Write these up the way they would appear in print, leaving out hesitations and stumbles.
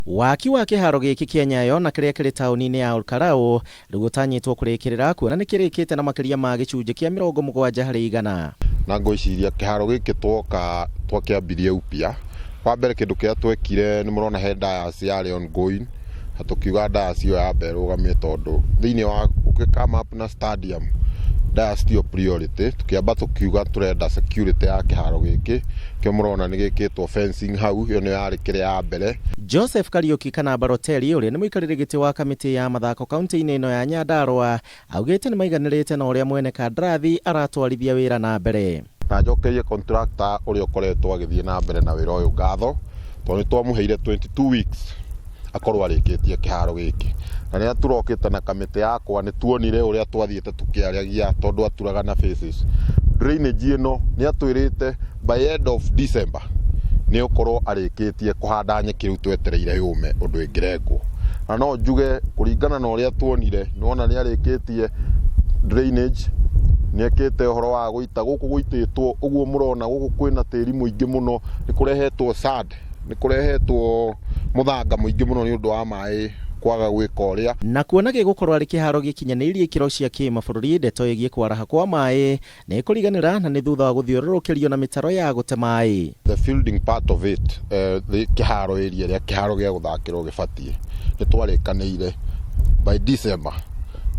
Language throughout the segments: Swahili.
Waaki wa kihaaro giki kia Nyayo na kiria kiri tauni-ini ya Ol Kalou gitanyitwo kurikiriria kuona ni kirikite na makiria ma gicunje kia 70% na ngwiciria kihaaro giki twakiambirie upya wa mbere kindu kia twekire ni murona he dias yari ongoing hatukiuga dias iyo ya mbere ugamie tondu thiini wa ukikama up na stadium dias tio priority tukiamba tukiuga turenda security ya kihaaro giki kio murona ni gikitwo fencing hau iyo ni yari kire ya mbere. Joseph Kariuki kana Baroteli uri ni muikarire giti wa kamiti ya mathako kaunti-ini ino ya Nyandarua augite ni maiganirite na uria mwene kandrathi aratwarithia wira na mbere na njokerie contractor uri ukoretwo agithie na mbere na wira uyu ngatho tondu twamuheire 22 weeks akorwo arikitie kihaaro giki na ria turokite na kamiti yakwa ni tuonire uria twathiete tukiaragia tondu aturaga na faces drainage ino ni atwirite by end of December ni ukorwo arikitie kuhanda nyeki riu twetereire yume undu ingirengwo na no njuge kuringana na uria tuonire nona ni arikitie drainage ni ekite horo wa guita guku guititwo uguo murona guku kwina tiri muingi muno ni kurehetwo sand ni kurehetwo muthanga muingi muno ni undu wa mai kwaga gwika uria na kuona gigukorwo ari kihaaro gikinyanirie ikiro cia kimabũrũri ndeto igie kwaraha kwa mai ni kuriganira na ni thutha wa guthiũrũrũkĩrio na mitaro ya gute mai. The fielding part of it the kihaaro area ria kihaaro gia guthakirwo gibatie ni twarikanĩire by December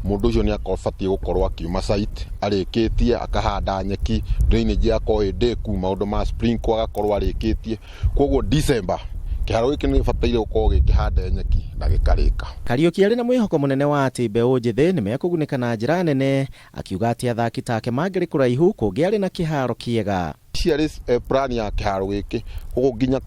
mundu ucio ni akobatie gukorwo akiuma site arikitie akahanda nyeki drainage yako ende kuma undu ma sprinkler agakorwo arikitie koguo December kihaaro giki ni bataire gukorwo gikihanda nyeki na gikarika. Kariuki ari na mwihoko munene wa ati mbeũ njithi ni mekugunĩka na njĩra nene akiuga ati athaki take mangĩrĩ kũraihu kũngĩarĩ na kihaaro kiega. Ciarĩ plan ya kihaaro giki guku nginya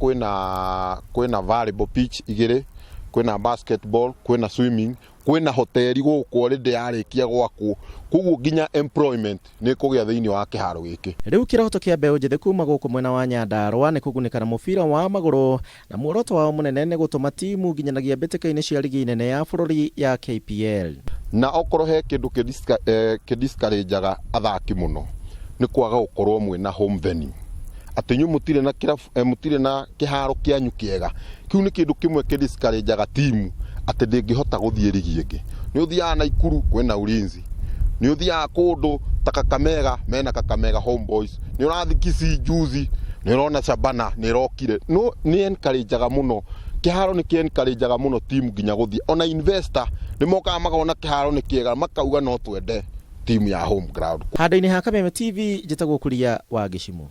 kwina volleyball pitch igĩrĩ kwina basketball kwina swimming kwina hoteli guku already yarikia gwakwo koguo nginya employment ni kugia thiini wa kihaaro giki. Riu kiroto kia mbeũ njithi kuma guku mwena wa Nyandarua ni kugunĩka na mubira wa magũrũ na muoroto wao munene ni gutuma timu nginyanagia mbĩtĩka-inĩ cia ligi nene ya bũrũri ya KPL. Na okorwo he kindu kidiscourageaga athaki muno ni kwaga gukorwo mwina home venue ati nyu mutire na kihaaro kianyu kiega kiu ni kindu kimwe kidiscourageaga timu ati ndingihota guthie ligi ingi ni uthia na Ikuru kwena ulinzi ni uthia kundu ta Kameme mena Kameme homeboys ni urathikisi juzi ni urona Shabana ni rokire no ni encourageaga muno kihaaro ni encourageaga muno timu nginya guthie ona investor ni moka magona kihaaro ni kiega makauga no twende timu ya home ground. Handa-ini ha Kameme TV njitagwo Kuria wa Gicimu.